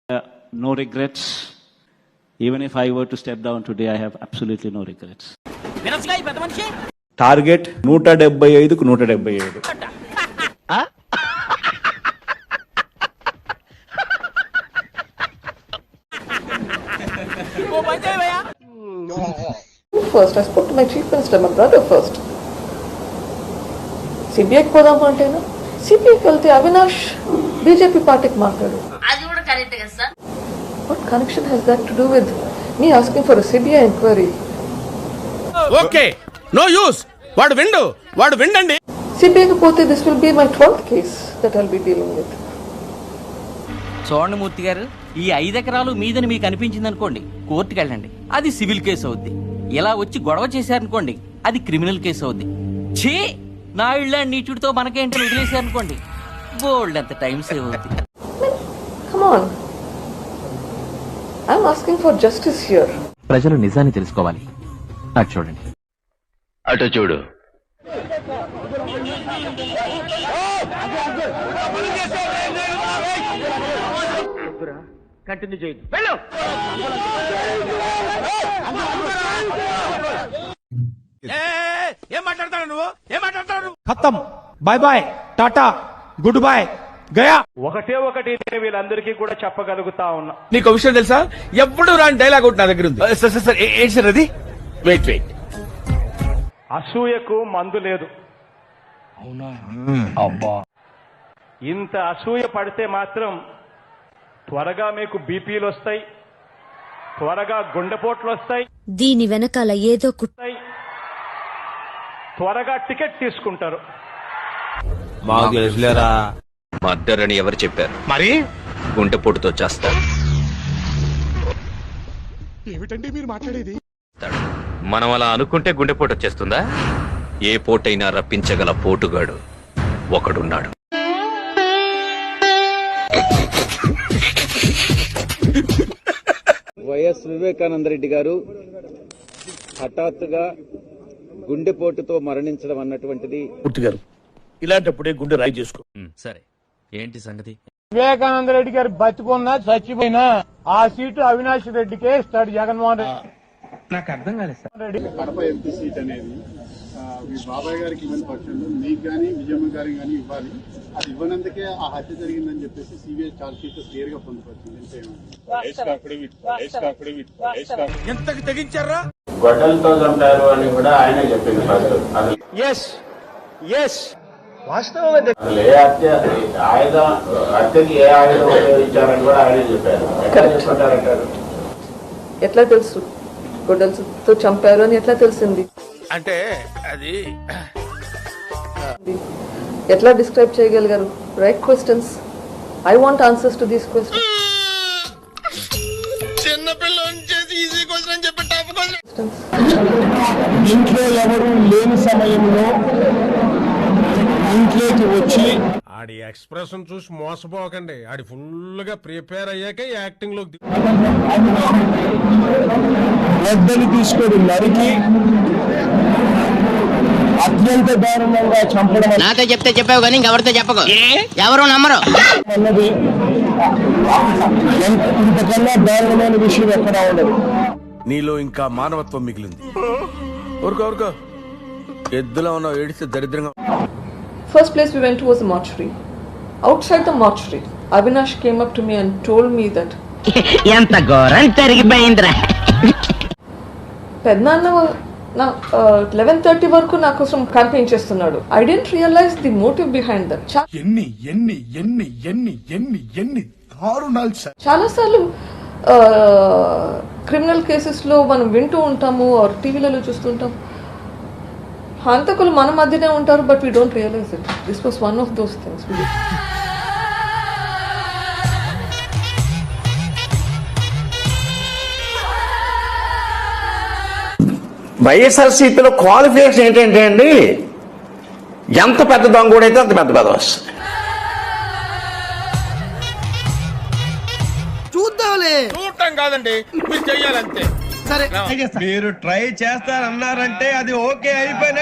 No regrets. Even if I were to step down today, I have absolutely no regrets. Target 175కు 177. First, I spoke to my chief minister, my brother first. సిబిఐకి పోదాము అంటేనా సిబిఐకి వెళ్తే Avinash BJP పార్టీకి మాట్లాడు. What connection has that to do with me asking for a CBI inquiry? Okay, no use. వాడు విండండి. సిబిఐకి పోతే this will be my 12th case that I'll be dealing with. చూడండి మూర్తి గారు, ఈ 5 ఎకరాలు మీదని మీకు అనిపించింది అనుకోండి, కోర్టుకు వెళ్ళండి, అది సివిల్ కేసు అవుద్ది. ఇలా వచ్చి గొడవ చేశారనుకోండి, అది క్రిమినల్ కేసు అవుద్ది. ఛీ, నా ఇళ్ళ నీచుడితో మనకేంటి వదిలేశారనుకోండి, బోల్డ్ అంత టైం సేవ్ అవుద్ది. Come on, I'm asking for justice here. ప్రజలు నిజాన్ని తెలుసుకోవాలి. నాకు చూడండి, అటు చూడు. కంటిన్యూ చేయదు. ఏం మాట్లాడతాడు నువ్వు? ఖతం, bye bye, tata, goodbye, గయా. ఒకటి వీళ్ళందరికీ కూడా చెప్పగలుగుతా ఉన్నా. నీకు విషయం తెలుసా? ఎప్పుడు రాని డైలాగ్ ఒకటి నా దగ్గర ఉంది. సార్ ఏంటి సార్ అది? వెయిట్. అసూయకు మందు లేదు. అవునా? అబ్బా, ఇంత అసూయ పడితే మాత్రం త్వరగా మీకు బీపీలు వస్తాయి, త్వరగా గుండెపోట్లు వస్తాయి, దీని వెనకాల ఏదో త్వరగా టికెట్ తీసుకుంటారు. మర్డర్ అని ఎవరు చెప్పారు? మరి గుంటెపోటుతో చేస్తారు. ఏమిటండి మీరు మాట్లాడేది? మనం అలా అనుకుంటే గుండెపోటు వచ్చేస్తుందా? ఏ పోటైనా రప్పించగల పోటుగాడు ఒకడున్నాడు. వైఎస్ వివేకానంద రెడ్డి గారు హఠాత్తుగా గుండెపోటుతో మరణించడం అన్నటువంటిది గారు ఇలాంటప్పుడే గుండె రాయి చేసుకో. సరే, ఏంటి సంగతి? వివేకానంద రెడ్డి గారు బతికున్నా చచ్చిపోయినా ఆ సీటు అవినాష్ రెడ్డికే ఇస్తాడు జగన్మోహన్ రెడ్డి. నాకు అర్థం కాలేదు సార్. కడప ఎంపీ సీట్ అనేది మీ బాబాయ్ గారికి ఇవ్వని పక్షంలో మీకు కానీ విజయమ్మ గారికి కానీ ఇవ్వాలి. అది ఇవ్వనందుకే ఆ హత్య జరిగిందని చెప్పేసి సిబిఐ చార్జ్ షీట్ క్లియర్ గా పొందుపరిచింది. ఎంతకు తెగించారా? గొడ్డలతో చంపారు అని కూడా ఆయనే చెప్పింది ఫస్ట్. అసలు ఏ హత్యకి ఏ ఆయుధం ఉపయోగించారని కూడా ఆయనే చెప్పారు. ఎట్లా చెప్పుకుంటారంటారు? ఎట్లా తెలుసు గొడ్డలతో చంపారు అని ఎట్లా తెలిసింది? అంటే అది ఎట్లా డిస్క్రైబ్ చేయగలిగారు? Right questions. I want answers to these questions. ఇంట్లో ఎవరు లేని సమయంలో ఇంట్లోకి వచ్చి ఆడి ఎక్స్ప్రెషన్ చూసి మోసపోకండి. ఆడి ఫుల్ గా ప్రిపేర్ అయ్యాక యాక్టింగ్ లోకి వద్దలు తీసుకొని నరికి అత్యంత దారుణంగా చంపడం నాతో చెప్తే చెప్పావు కానీ ఇంకెవరితో చెప్పకు, ఎవరు నమ్మరు అన్నది ఇంతకన్నా దారుణమైన విషయం ఎక్కడా ఉండదు. నీలో ఇంకా మానవత్వం మిగిలింది. ఊరుకో ఎద్దులో ఉన్న ఏడిస్తే దరిద్రంగా. First place we went to was a mortuary. Outside the mortuary, Avinash came up to me and told me that ఎంత ఘోరం జరిగిపోయిందిరా. పెద్దనాన్న నా 11:30 వరకు నా కోసం క్యాంపెయిన్ చేస్తున్నాడు. I didn't realize the motive behind that. ఎన్ని దారుణాలు సార్. చాలా సార్లు క్రిమినల్ కేసెస్ లో మనం వింటూ ఉంటాము, టీవీలలో చూస్తుంటాం, హంతకులు మన మధ్యనే ఉంటారు, but we don't realize it. This was one of those things. వైఎస్ఆర్సీపీలో క్వాలిఫికేషన్ ఏంటంటే అండి, ఎంత పెద్ద దొంగోడైతే అంత పెద్ద పెద్ద వస్తుంది. చూడటం కాదండి, మీరు చెయ్యాలంతే. మీరు ట్రై చేస్తారన్నారంటే అది ఓకే అయిపోయిన